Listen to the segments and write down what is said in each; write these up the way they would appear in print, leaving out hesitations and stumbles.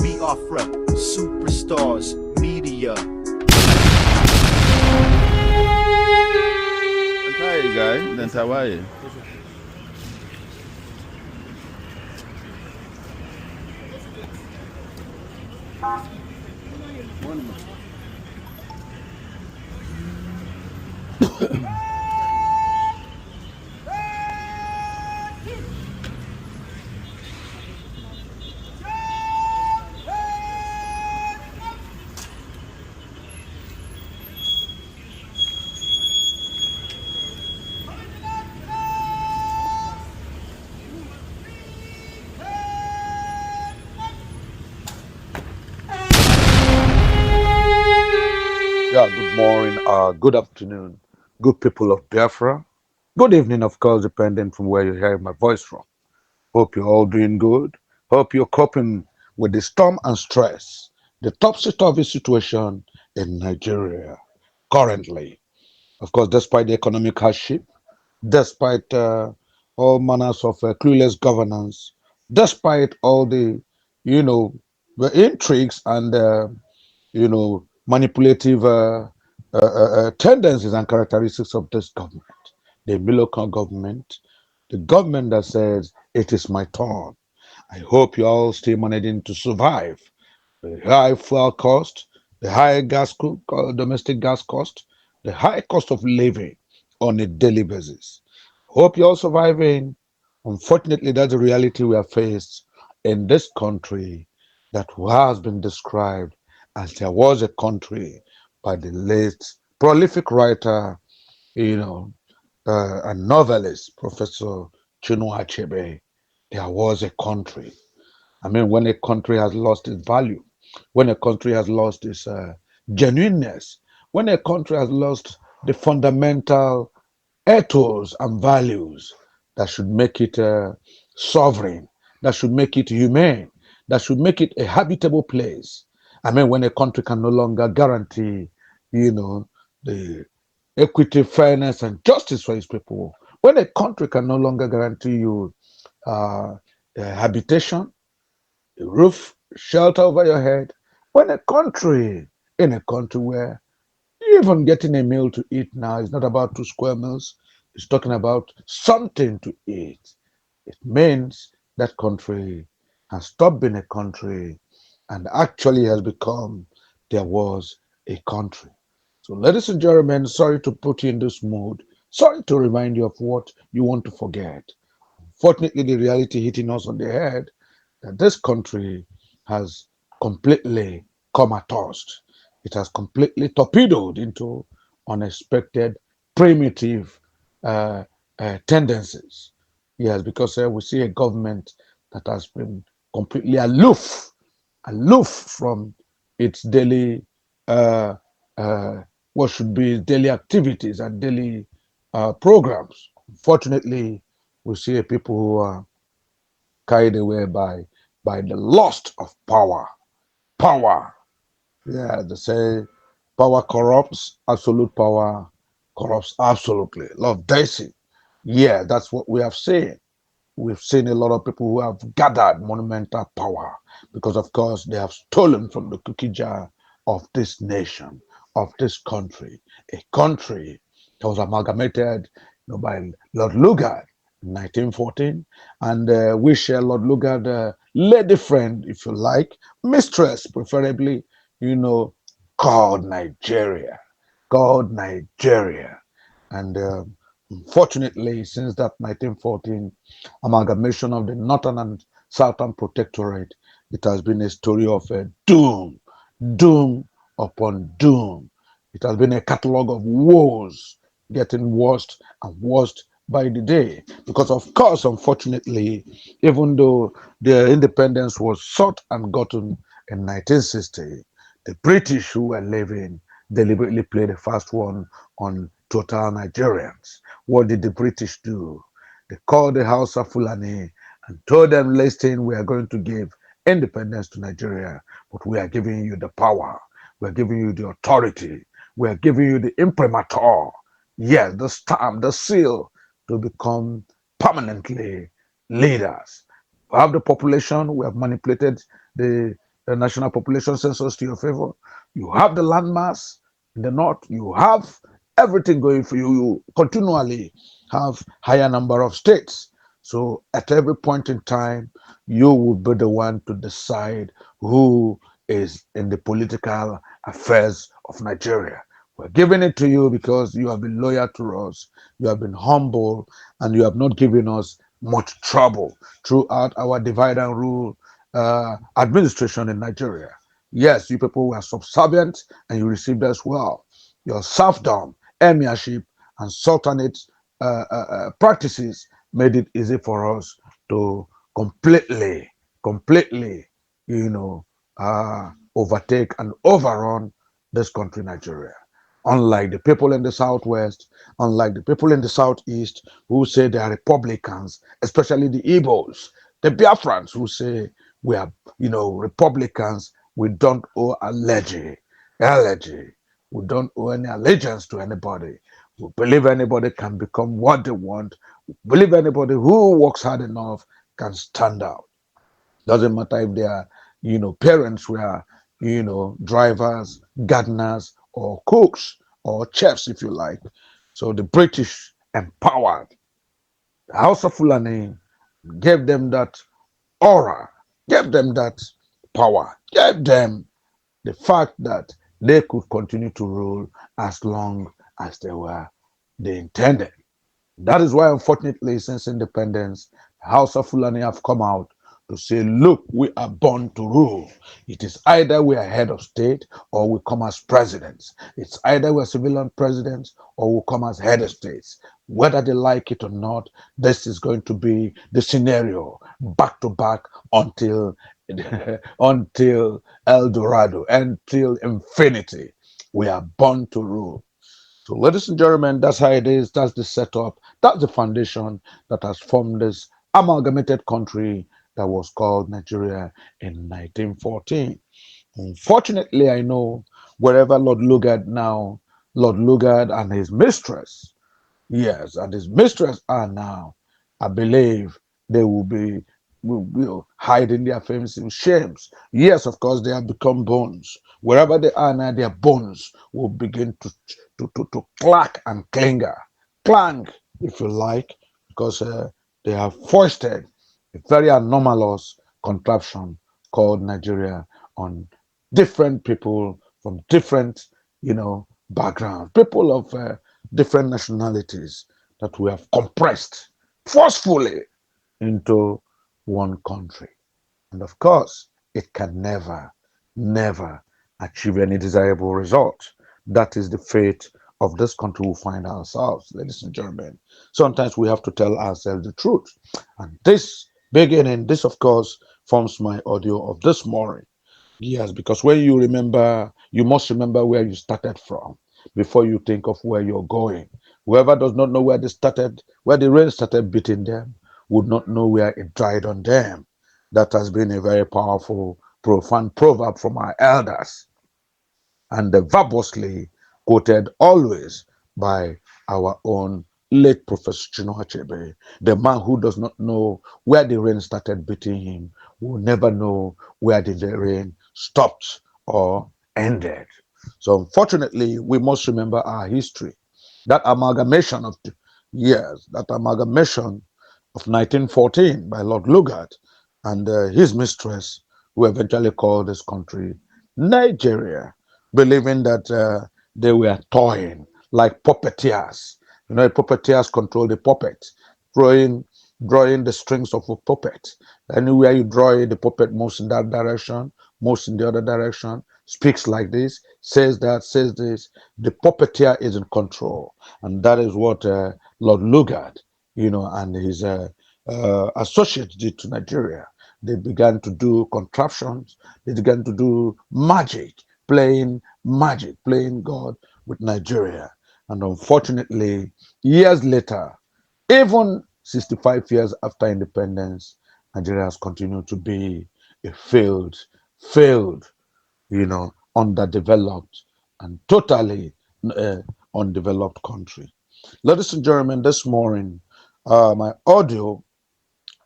Biafra, superstars, media. Hi guy, then Hawaii. Yeah, good morning, good afternoon, good people of Biafra. Good evening, of course, depending from where you hear my voice from. Hope you're all doing good. Hope you're coping with the storm and stress, the topsy-turvy situation in Nigeria currently. Of course, despite the economic hardship, despite all manners of clueless governance, despite all the, you know, the intrigues and manipulative tendencies and characteristics of this government, the Milokan government, the government that says it is my turn. I hope you all still managing to survive the high fuel cost, the high domestic gas cost, the high cost of living on a daily basis. Hope you're all surviving. Unfortunately, that's the reality we are faced in this country that has been described as there was a country by the late prolific writer, you know, and novelist, Professor Chinua Achebe. There was a country. I mean, when a country has lost its value, when a country has lost its genuineness, when a country has lost the fundamental ethos and values that should make it sovereign, that should make it humane, that should make it a habitable place. I mean, when a country can no longer guarantee, the equity, fairness, and justice for its people, when a country can no longer guarantee you habitation, a roof, shelter over your head, when in a country where even getting a meal to eat now is not about 2 square meals. It's talking about something to eat. It means that country has stopped being a country and actually has become there was a country. So, ladies and gentlemen, sorry to put you in this mood. Sorry to remind you of what you want to forget. Fortunately, the reality hitting us on the head that this country has completely comatose. It has completely torpedoed into unexpected, primitive uh, tendencies. Yes, because we see a government that has been completely aloof from its daily, uh, uh, what should be daily activities and daily programs. Fortunately, we see a people who are carried away by the lust of power. Power. Yeah, they say power corrupts, absolute power corrupts absolutely. Love Daisy. Yeah, that's what we have seen. We've seen a lot of people who have gathered monumental power because, of course, they have stolen from the cookie jar of this nation, of this country, a country that was amalgamated by Lord Lugard in 1914. And we share Lord Lugard, lady friend, if you like, mistress, preferably, you know, called Nigeria. Called Nigeria. And unfortunately, since that 1914 amalgamation of the Northern and Southern Protectorate, it has been a story of doom, doom upon doom. It has been a catalogue of woes getting worse and worse by the day. Because, of course, unfortunately, even though their independence was sought and gotten in 1960, the British who were living deliberately played a fast one on total Nigerians. What did the British do? They called the House of Fulani and told them, listen, we are going to give independence to Nigeria, but we are giving you the power. We are giving you the authority. We are giving you the imprimatur. Yes, the stamp, the seal to become permanently leaders. We have the population. We have manipulated the the national population census to your favor. You have the landmass in the north. You have everything going for you. You continually have higher number of states. So at every point in time, you will be the one to decide who is in the political affairs of Nigeria. We're giving it to you because you have been loyal to us, you have been humble, and you have not given us much trouble throughout our divide and rule administration in Nigeria. Yes, you people were subservient and you received as well. Your serfdom, emirship, and sultanate practices made it easy for us to completely, you know, overtake and overrun this country, Nigeria. Unlike the people in the southwest, unlike the people in the southeast who say they are Republicans, especially the Igbos, the Biafrans who say we are, Republicans, we don't owe elegy. We don't owe any allegiance to anybody. We believe anybody can become what they want. We believe anybody who works hard enough can stand out. Doesn't matter if they are, parents were, drivers, gardeners, or cooks, or chefs, if you like. So the British empowered the House of Fulani, gave them that aura, gave them that power, gave them the fact that they could continue to rule as long as they intended. That is why, unfortunately, since independence, the House of Fulani have come out to say, look, we are born to rule. It is either we are head of state or we come as presidents. It's either we're civilian presidents or we come as head of states. Whether they like it or not, this is going to be the scenario back to back until until El Dorado, until infinity. We are born to rule. So, ladies and gentlemen, that's how it is. That's the setup. That's the foundation that has formed this amalgamated country that was called Nigeria in 1914. Unfortunately, I know wherever Lord Lugard now, Lord Lugard and his mistress, yes, and his mistress are now, I believe they will hide in their famous shames. Yes, of course, they have become bones. Wherever they are now, their bones will begin to clack and clinger. Clang, if you like, because they have foisted a very anomalous contraption called Nigeria on different people from different, backgrounds, people of different nationalities that we have compressed forcefully into one country. And of course, it can never achieve any desirable result. That is the fate of this country we find ourselves, ladies and gentlemen. Sometimes we have to tell ourselves the truth. And this, of course, forms my audio of this morning. Yes, because when you remember, you must remember where you started from before you think of where you're going. Whoever does not know where the rain started beating them, would not know where it dried on them. That has been a very powerful, profound proverb from our elders, and verbously quoted always by our own late Professor Chino Achebe. The man who does not know where the rain started beating him will never know where the rain stopped or ended. So unfortunately, we must remember our history. That amalgamation of that amalgamation of 1914 by Lord Lugard and his mistress, who eventually called this country Nigeria, believing that they were toying like puppeteers. Puppeteers control the puppet, drawing, drawing the strings of a puppet. Anywhere you draw the puppet moves in that direction, moves in the other direction, speaks like this, says that, says this. The puppeteer is in control. And that is what Lord Lugard, and his associates did to Nigeria. They began to do contraptions. They began to do magic, playing God with Nigeria. And unfortunately, years later, even 65 years after independence, Nigeria has continued to be a failed, underdeveloped and totally uh, undeveloped country. Ladies and gentlemen, this morning, my audio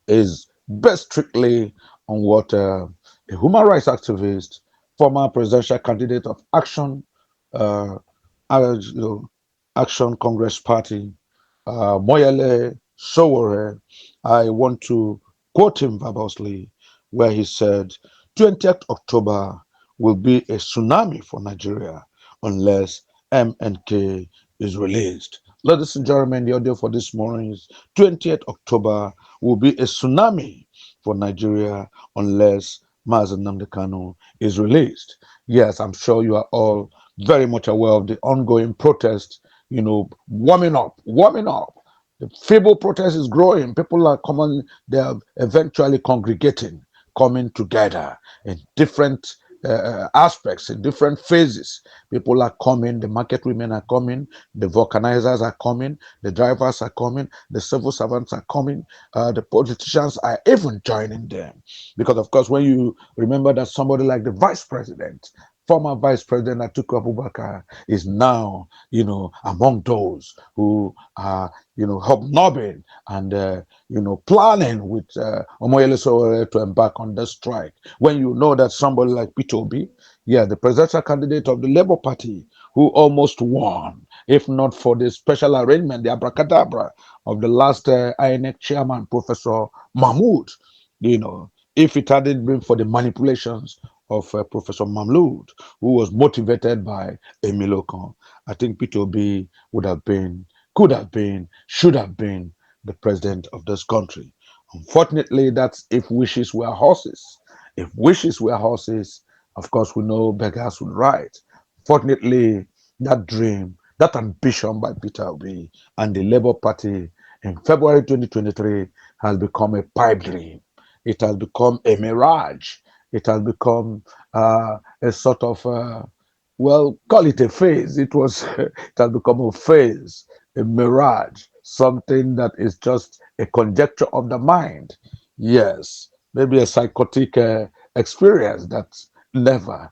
is based strictly on what a human rights activist, former presidential candidate of uh, you know, Action Congress Party, Moyele Sowore. I want to quote him verbosely, where he said, 20th October will be a tsunami for Nigeria unless MNK is released. Ladies and gentlemen, the audio for this morning is 20th October will be a tsunami for Nigeria unless Nnamdi Kanu is released. Yes, I'm sure you are all very much aware of the ongoing protest, warming up, warming up. The feeble protest is growing. People are coming, they are eventually congregating, coming together in different aspects, in different phases. People are coming, the market women are coming, the vulcanizers are coming, the drivers are coming, the civil servants are coming, the politicians are even joining them. Because, of course, when you remember that somebody like the vice president, former vice president Atiku Abubakar, is now, among those who are, hobnobbing and, planning with Omoyele Sowore to embark on the strike. When you know that somebody like Peter Obi, yeah, the presidential candidate of the Labour Party, who almost won, if not for the special arrangement, the abracadabra of the last INEC chairman, Professor Mahmoud, if it hadn't been for the manipulations of Professor Mahmoud, who was motivated by Emilio Khan, I think Peter Obi would have been, could have been, should have been the president of this country. Unfortunately, that's if wishes were horses. If wishes were horses, of course, we know beggars would ride. Fortunately, that dream, that ambition by Peter Obi and the Labour Party in February 2023 has become a pipe dream. It has become a mirage. It has become a sort of, call it a phase. It has become a phase, a mirage, something that is just a conjecture of the mind. Yes, maybe a psychotic experience that never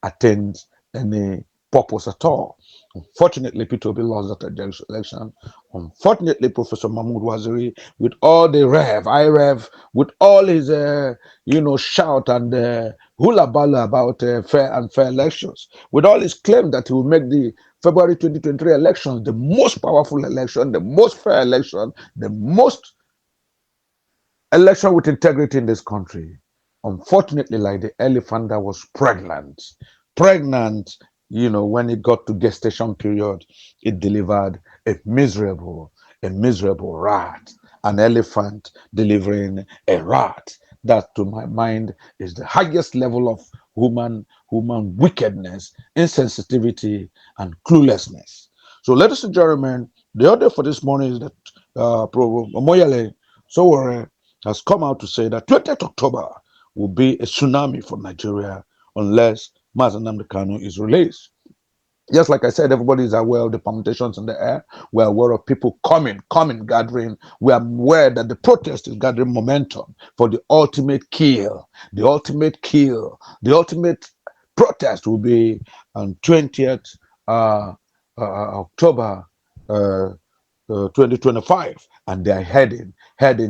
attains any purpose at all. Unfortunately, Peter Obi lost that election. Unfortunately, Professor Mahmoud Waziri, with all the with all his, shout and hula bala about fair and fair elections, with all his claim that he will make the February 2023 elections the most powerful election, the most fair election, the most election with integrity in this country. Unfortunately, like the elephant that was pregnant, when it got to gestation period, it delivered a miserable rat, an elephant delivering a rat. That, to my mind, is the highest level of human wickedness, insensitivity, and cluelessness. So, ladies and gentlemen, the order for this morning is that Moyale Sowore has come out to say that 20th October will be a tsunami for Nigeria unless Nnamdi Kanu is released. Just like I said, everybody is aware of the permutations in the air. We're aware of people coming, gathering. We are aware that the protest is gathering momentum for the ultimate kill. The ultimate kill, the ultimate protest will be on 20th October uh, 2025, and they are heading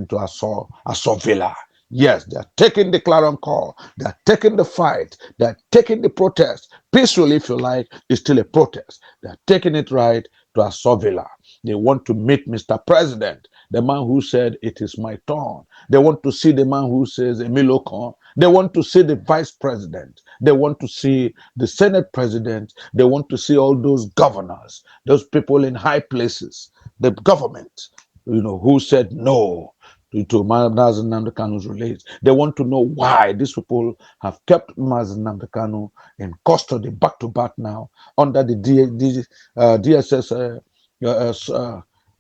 to Assaw Villa. Yes, they are taking the clarion call. They are taking the fight. They are taking the protest. Peacefully, if you like, it's still a protest. They are taking it right to Assaw Villa. They want to meet Mr. President, the man who said, "It is my turn." They want to see the man who says, "Emilio Khan." They want to see the vice president. They want to see the Senate president. They want to see all those governors, those people in high places, the government, who said no to Mazen Nnamdi Kanu's release. They want to know why these people have kept Mazen Nnamdi Kanu in custody back to back now under the DSS,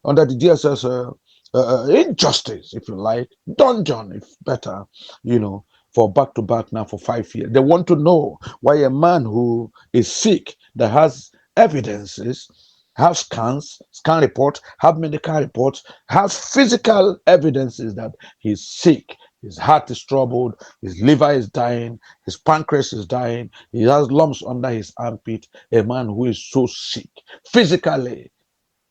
under the DSS injustice, if you like, dungeon, if better, for back to back now for 5 years. They want to know why a man who is sick, that has evidences, have scan reports, have medical reports, have physical evidences that he's sick, his heart is troubled, his liver is dying, his pancreas is dying, he has lumps under his armpit. A man who is so sick physically,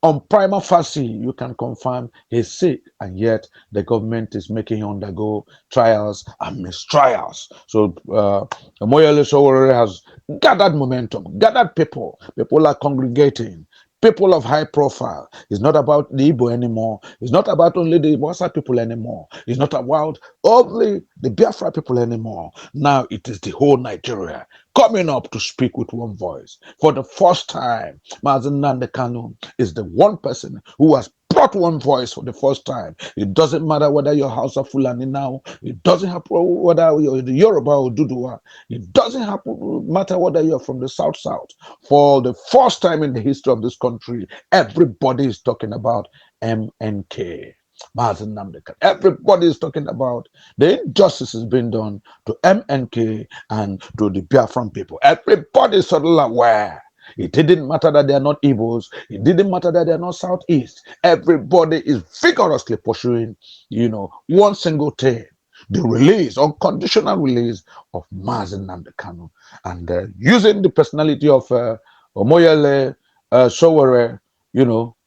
On prima facie, you can confirm he's sick, and yet the government is making him undergo trials and mistrials. So, Moyele Sowore has gathered momentum, gathered people. People are congregating. People of high profile. It's not about the Igbo anymore. It's not about only the Wasa people anymore. It's not about only the Biafra people anymore. Now it is the whole Nigeria coming up to speak with one voice. For the first time, Nnamdi Kanu is the one person who has brought one voice for the first time. It doesn't matter whether you're House of Fulani now. It doesn't happen whether you're the Yoruba or Dudua. It doesn't matter whether you're from the South. For the first time in the history of this country, everybody is talking about MNK. Everybody is talking about the injustices being done to MNK and to the Biafran people. Everybody is suddenly aware. It didn't matter that they are not Igbos. It didn't matter that they are not Southeast. Everybody is vigorously pursuing, one single thing: the release, unconditional release of Nnamdi Kanu, and using the personality of Omoyele Sowore,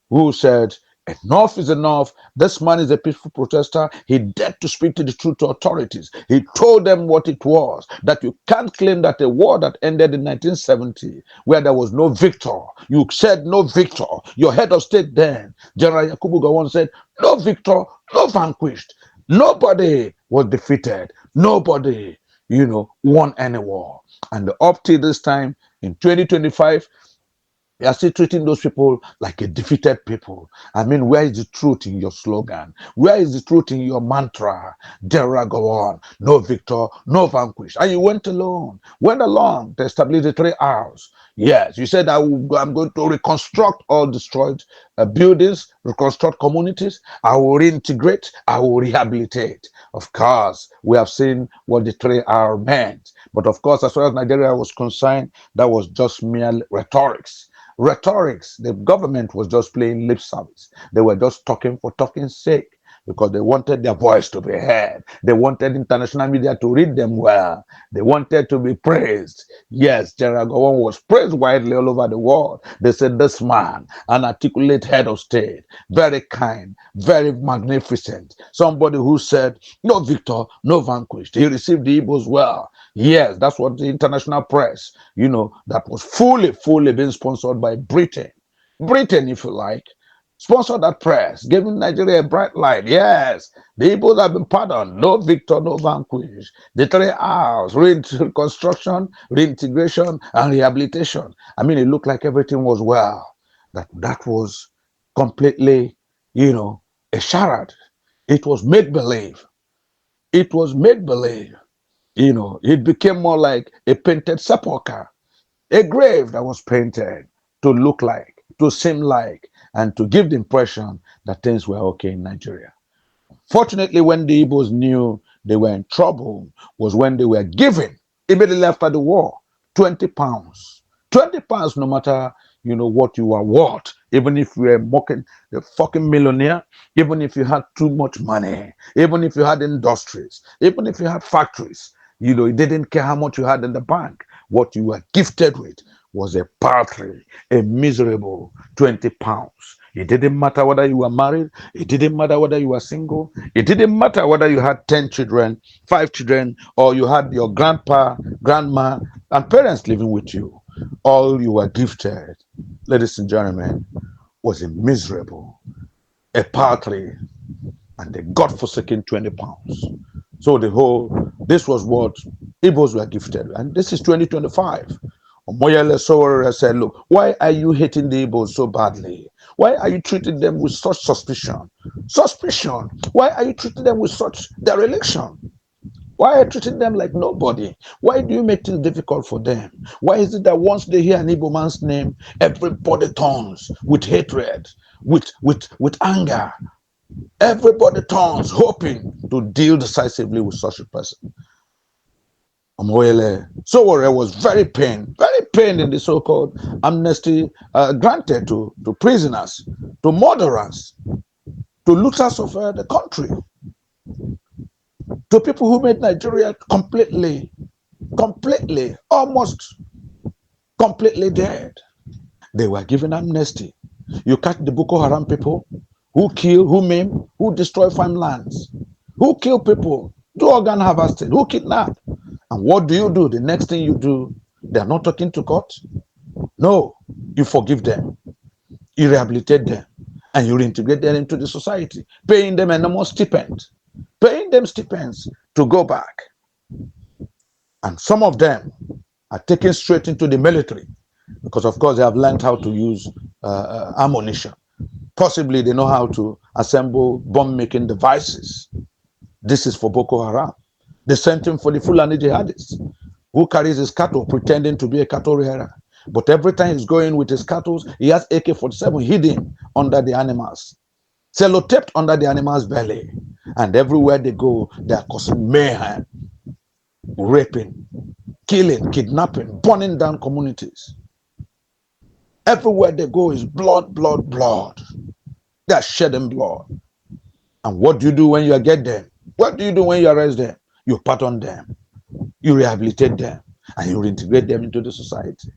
who said, enough is enough. This man is a peaceful protester. He dared to speak to the truth to authorities. He told them what it was, that you can't claim that a war that ended in 1970, where there was no victor, you said no victor. Your head of state then, General Yakubu Gowon, said, no victor, no vanquished. Nobody was defeated. Nobody, won any war. And up to this time, in 2025, you are still treating those people like a defeated people. I mean, where is the truth in your slogan? Where is the truth in your mantra? Dera go on, no victor, no vanquish. And you went alone, went along to establish the 3 R's. Yes, you said, I'm going to reconstruct all destroyed buildings, reconstruct communities. I will reintegrate, I will rehabilitate. Of course, we have seen what the 3 R meant. But of course, as far as Nigeria was concerned, that was just mere rhetorics. The government was just playing lip service. They were just talking for talking's sake, because they wanted their voice to be heard. They wanted international media to read them well. They wanted to be praised. Yes, General Gowon was praised widely all over the world. They said, this man, an articulate head of state, very kind, very magnificent, somebody who said, no victor, no vanquished. He received the Igbos well. Yes, that's what the international press, that was fully being sponsored by Britain. Britain, if you like, sponsored that press, giving Nigeria a bright light. Yes, the Igbos have been pardoned. No victor, no vanquish. The 3 R's: reconstruction, reintegration, and rehabilitation. I mean, it looked like everything was well. That was completely, a charade. It was make-believe. It was make-believe. It became more like a painted sepulcher, a grave that was painted to look like, to seem like, and to give the impression that things were okay in Nigeria. Fortunately, when the Igbos knew they were in trouble was when they were given, immediately after the war, 20 pounds. 20 pounds, no matter, what you are worth. Even if you were mocking the fucking millionaire, even if you had too much money, even if you had industries, even if you had factories, it didn't care how much you had in the bank. What you were gifted with was a paltry, a miserable 20 pounds. It didn't matter whether you were married. It didn't matter whether you were single. It didn't matter whether you had 10 children, 5 children, or you had your grandpa, grandma, and parents living with you. All you were gifted, ladies and gentlemen, was a miserable, a paltry, and a God-forsaken 20 pounds. So this was what Igbos were gifted. And this is 2025. Omoyele Sowore said, look, why are you hating the Igbos so badly? Why are you treating them with such suspicion? Suspicion. Why are you treating them with such dereliction? Why are you treating them like nobody? Why do you make things difficult for them? Why is it that once they hear an Igbo man's name, everybody turns with hatred, with anger? Everybody turns hoping to deal decisively with such a person. Omoyele Sowore was very pained in the so-called amnesty granted to prisoners, to murderers, to looters of the country, to people who made Nigeria completely, almost completely dead. They were given amnesty. You catch the Boko Haram people who kill, who maim, who destroy farmlands, who kill people, do organ harvesting, who kidnap. And what do? The next thing you do, they are not talking to court. No, you forgive them, you rehabilitate them, and you reintegrate them into the society, paying them enormous stipend, paying them stipends to go back. And some of them are taken straight into the military because, of course, they have learned how to use ammunition. Possibly they know how to assemble bomb-making devices. This is for Boko Haram. The same thing for the Fulani jihadists, who carries his cattle pretending to be a cattle rearer. But every time he's going with his cattle, he has AK-47 hidden under the animals, sellotaped under the animal's belly. And everywhere they go, they are causing mayhem, raping, killing, kidnapping, burning down communities. Everywhere they go is blood, blood, blood. They are shedding blood. And what do you do when you get them? What do you do when you arrest them? You pardon them, you rehabilitate them, and you reintegrate them into the society.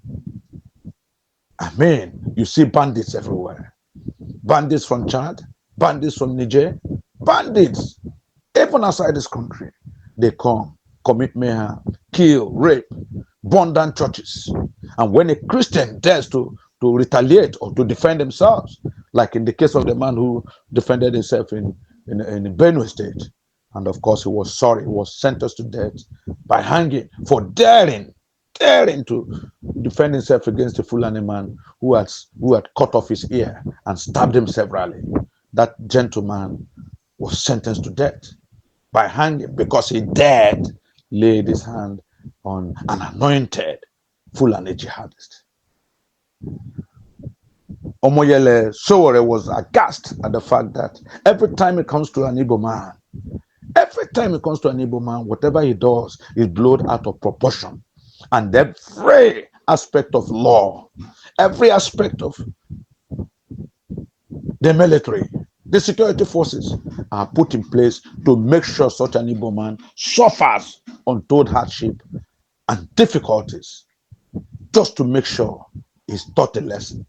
I mean, you see bandits everywhere. Bandits from Chad, bandits from Niger, bandits, even outside this country. They come, commit mayhem, kill, rape, burn down churches. And when a Christian dares to retaliate or to defend themselves, like in the case of the man who defended himself in Benue State, and of course he was sorry, he was sentenced to death by hanging for daring to defend himself against a Fulani man who had cut off his ear and stabbed him severally. That gentleman was sentenced to death by hanging because he dared lay his hand on an anointed Fulani jihadist. Omoyele Sowore was aghast at the fact that every time it comes to an Igbo man, whatever he does is blown out of proportion. And every aspect of law, every aspect of the military, the security forces are put in place to make sure such an Igbo man suffers untold hardship and difficulties, just to make sure he's taught a lesson.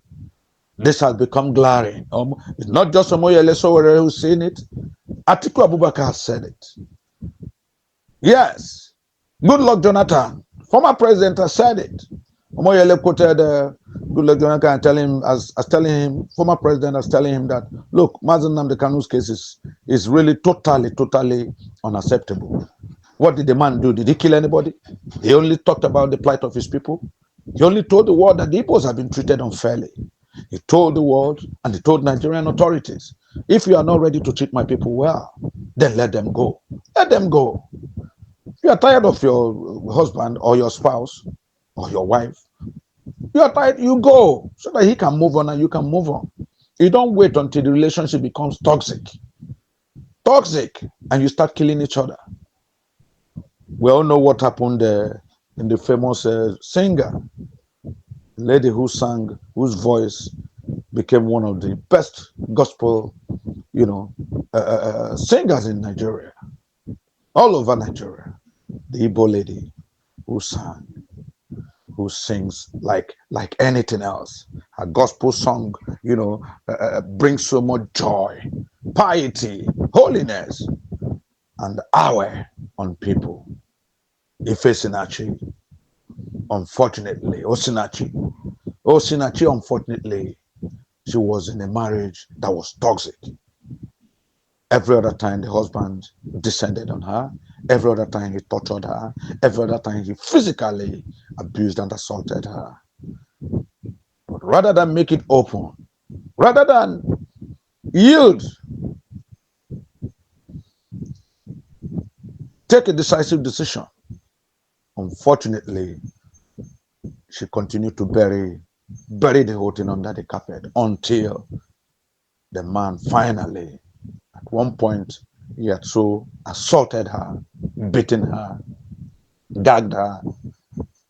This has become glaring. It's not just Omoyele Sowore who's saying it. Atiku Abubakar has said it. Yes, Goodluck Jonathan, former president, has said it. Omoyele quoted Goodluck Jonathan and telling him, former president, as telling him that, look, Nnamdi Kanu's case is really totally unacceptable. What did the man do? Did he kill anybody? He only talked about the plight of his people. He only told the world that the Igbos have been treated unfairly. He told the world and he told Nigerian authorities, if you are not ready to treat my people well, then let them go. Let them go. If you are tired of your husband or your spouse or your wife, you are tired, you go, so that he can move on and you can move on. You don't wait until the relationship becomes toxic, and you start killing each other. We all know what happened in the famous singer, lady who sang, whose voice became one of the best gospel, singers in Nigeria, all over Nigeria. The Igbo lady who sang, who sings like anything else. Her gospel song, brings so much joy, piety, holiness, and awe on people. Ife Sinachi, unfortunately, Osinachi, unfortunately, she was in a marriage that was toxic. Every other time the husband descended on her, every other time he tortured her, every other time he physically abused and assaulted her. But rather than make it open, rather than yield, take a decisive decision, unfortunately, she continued to bury the whole thing under the carpet until the man finally, at one point, he had so assaulted her, beaten her, gagged her,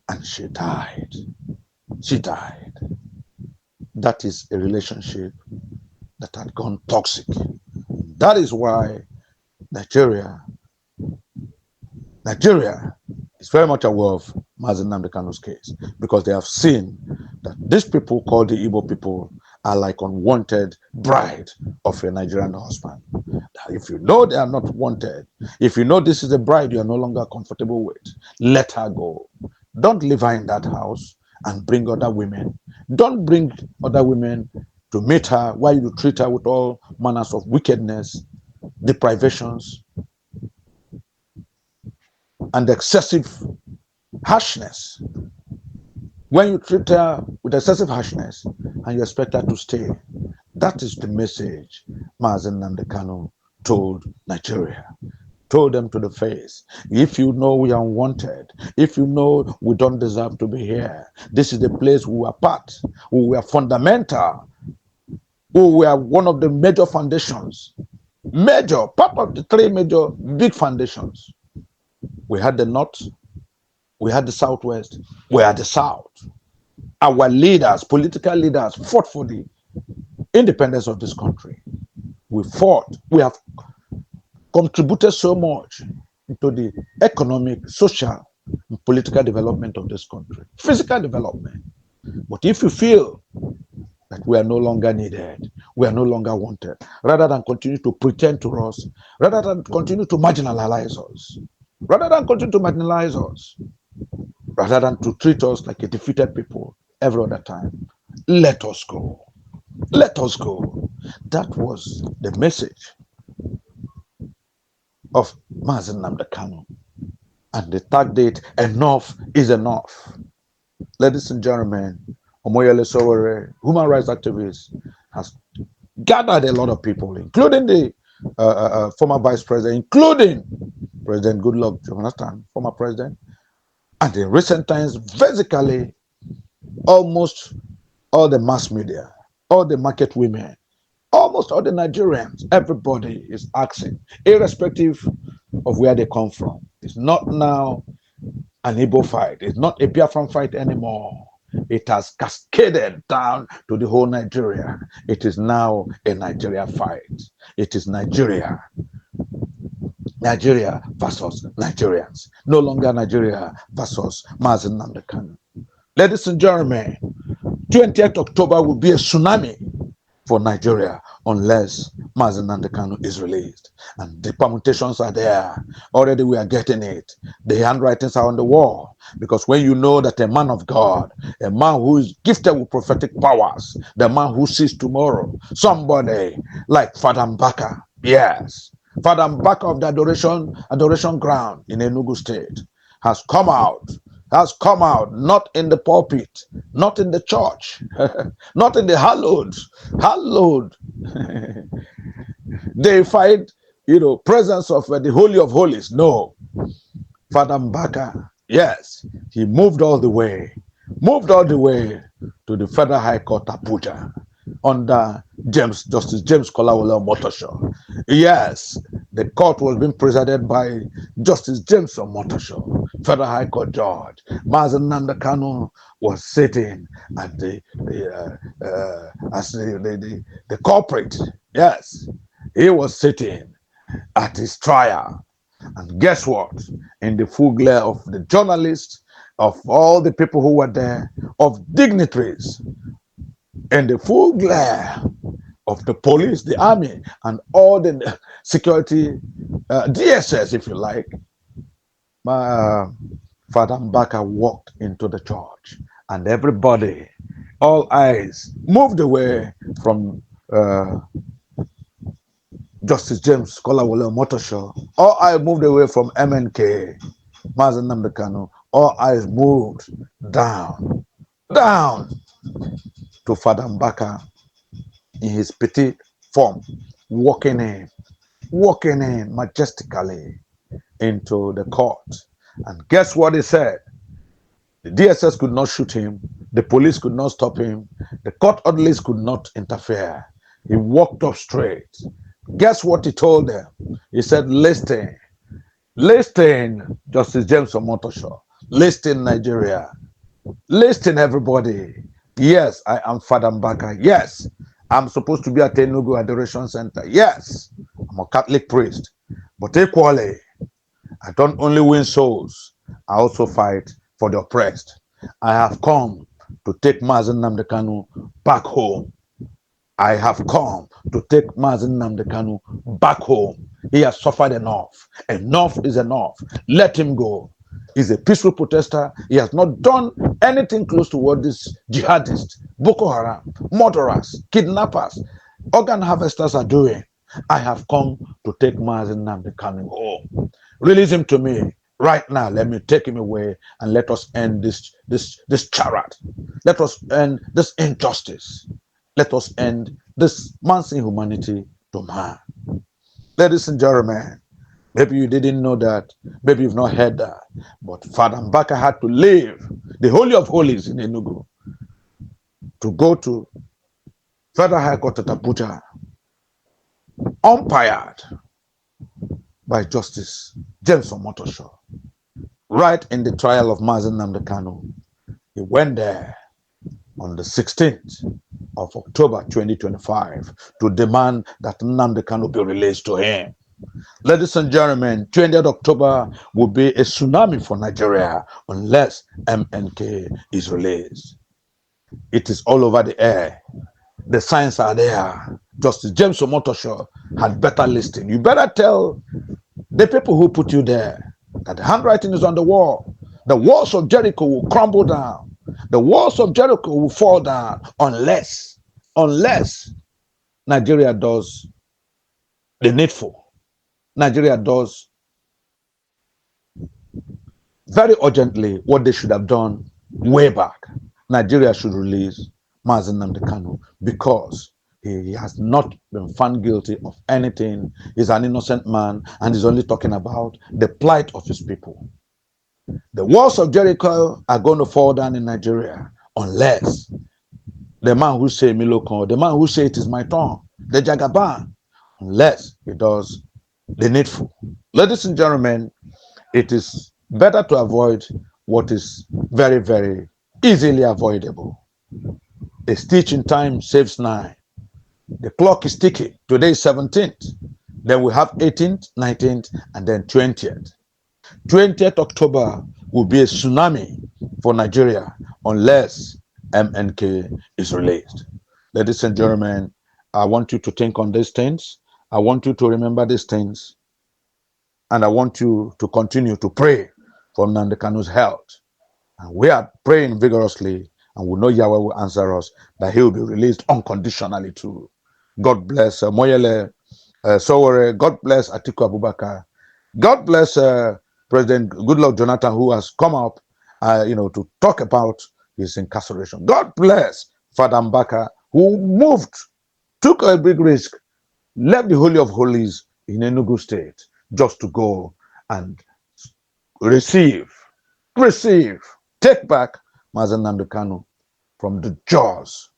and she died. She died. That is a relationship that had gone toxic. That is why Nigeria is very much aware of Nnamdi Kanu's case, because they have seen that these people called the Igbo people are like unwanted bride of a Nigerian husband. If you know they are not wanted, if you know this is a bride you are no longer comfortable with, let her go. Don't leave her in that house and bring other women. Don't bring other women to meet her while you treat her with all manners of wickedness, deprivations, and excessive harshness. When you treat her with excessive harshness and you expect her to stay, that is the message Nnamdi Kanu told Nigeria, told them to the face. If you know we are unwanted, if you know we don't deserve to be here, this is the place we are part, we are fundamental, we are one of the major foundations, major, part of the three major big foundations. We had the North, we had the Southwest, we had the South. Our leaders, political leaders, fought for the independence of this country. We fought. We have contributed so much into the economic, social, and political development of this country, physical development. But if you feel that we are no longer needed, we are no longer wanted, rather than continue to pretend to us, rather than continue to marginalize us, rather than continue to marginalize us, rather than to treat us like a defeated people every other time, let us go. Let us go. That was the message of Nnamdi Kanu. And the tag date, enough is enough. Ladies and gentlemen, Omoyele Sowore, human rights activist, has gathered a lot of people, including the former vice president, including President Goodluck Jonathan, former president, and in recent times, basically, almost all the mass media, all the market women, almost all the Nigerians, everybody is asking, irrespective of where they come from. It's not now an Igbo fight. It's not a Biafran fight anymore. It has cascaded down to the whole Nigeria. It is now a Nigeria fight. It is Nigeria. Nigeria versus Nigerians. No longer Nigeria versus Nnamdi Kanu. Ladies and gentlemen, 20th October will be a tsunami for Nigeria unless Nnamdi Kanu is released. And the permutations are there. Already we are getting it. The handwritings are on the wall. Because when you know that a man of God, a man who is gifted with prophetic powers, the man who sees tomorrow, somebody like Father Mbaka, yes, Father Mbaka of the adoration ground in Enugu State has come out, not in the pulpit, not in the church, not in the hallowed, deified, presence of the Holy of Holies. No, Father Mbaka, yes, he moved all the way to the Federal High Court, Abuja, under Justice James Kolawole Omotosho. Yes, the court was being presided by Justice James Omotosho, Federal High Court Judge. Nnamdi Kanu was sitting at as the culprit. Yes, he was sitting at his trial. And guess what? In the full glare of the journalists, of all the people who were there, of dignitaries, in the full glare of the police, the army, and all the security, DSS, if you like, Father Mbaka walked into the church, and everybody, all eyes, moved away from Justice James Kolawole Omotosho. All eyes moved away from MNK, Nnamdi Kanu. All eyes moved down to Father Mbaka in his petite form, walking in majestically into the court. And guess what he said? The DSS could not shoot him. The police could not stop him. The court orderlies could not interfere. He walked up straight. Guess what he told them? He said, listen, Justice James Omotosho, listen, Nigeria, listen, everybody. Yes, I am Father Mbaka. Yes, I'm supposed to be at Enugu Adoration Center. Yes, I'm a Catholic priest. But equally, I don't only win souls, I also fight for the oppressed. I have come to take Nnamdi Kanu back home. I have come to take Nnamdi Kanu back home. He has suffered enough. Enough is enough. Let him go. He's a peaceful protester. He has not done anything close to what these jihadists, Boko Haram, murderers, kidnappers, organ harvesters are doing. I have come to take Nnamdi Kanu home. Release him to me right now. Let me take him away and let us end this charade. Let us end this injustice. Let us end this man's inhumanity to man. Ladies and gentlemen, maybe you didn't know that, maybe you've not heard that, but Father Mbaka had to leave the Holy of Holies in Enugu to go to Federal High Court at Abuja, umpired by Justice James Omotosho, right in the trial of Nnamdi Kanu. He went there on the 16th of October 2025 to demand that Nnamdi Kanu be released to him. Ladies and gentlemen, 20th October will be a tsunami for Nigeria unless MNK is released. It is all over the air. The signs are there. Justice James Omotosho had better listing. You better tell the people who put you there that the handwriting is on the wall. The walls of Jericho will crumble down. The walls of Jericho will fall down unless Nigeria does the needful. Nigeria does very urgently what they should have done way back. Nigeria should release Nnamdi Kanu because he has not been found guilty of anything. He's an innocent man and he's only talking about the plight of his people. The walls of Jericho are going to fall down in Nigeria unless the man who say Miloko, the man who say it is my turn, the Jagaban, unless he does the needful. Ladies and gentlemen, it is better to avoid what is very, very easily avoidable. A stitch in time saves 9. The clock is ticking. Today is 17th. Then we have 18th, 19th, and then 20th. 20th October will be a tsunami for Nigeria unless MNK is released. Ladies and gentlemen, I want you to think on these things. I want you to remember these things. And I want you to continue to pray for Nnamdi Kanu's health. And we are praying vigorously, and we know Yahweh will answer us, that he will be released unconditionally too. God bless Moyele Sowore. God bless Atiku Abubakar. God bless President Goodluck Jonathan, who has come up to talk about his incarceration. God bless Father Mbaka, who moved, took a big risk, left the Holy of Holies in Enugu State just to go and receive, take back Nnamdi Kanu from the jaws,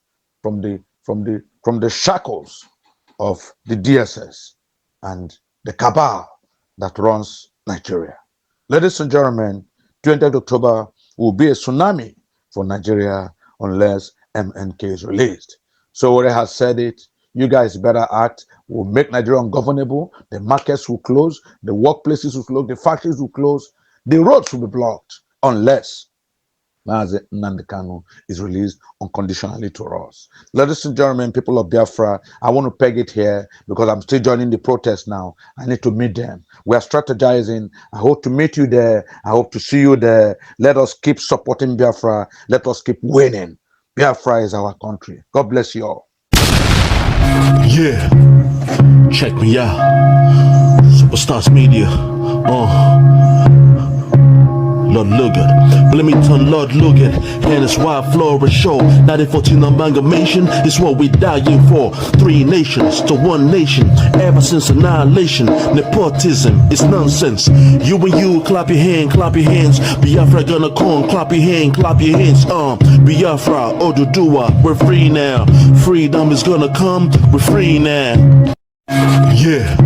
from the shackles of the DSS and the cabal that runs Nigeria. Ladies and gentlemen, 20th October will be a tsunami for Nigeria unless MNK is released. Sowore has said it. You guys better act. We'll make Nigeria ungovernable. The markets will close. The workplaces will close. The factories will close. The roads will be blocked unless Nnamdi Kanu is released unconditionally to us. Ladies and gentlemen, people of Biafra, I want to peg it here because I'm still joining the protest now. I need to meet them. We are strategizing. I hope to meet you there. I hope to see you there. Let us keep supporting Biafra. Let us keep winning. Biafra is our country. God bless you all. Yeah, check me out. Superstars Media. Lord Lugard, Bloomington, Lord Lugard, and it's Wild Flora Show. 1914 amalgamation is what we dying for. 3 nations to 1 nation. Ever since annihilation, nepotism is nonsense. You and you, clap your hands. Biafra gonna come, clap your hands. Biafra, Oduduwa, we're free now. Freedom is gonna come, we're free now. Yeah.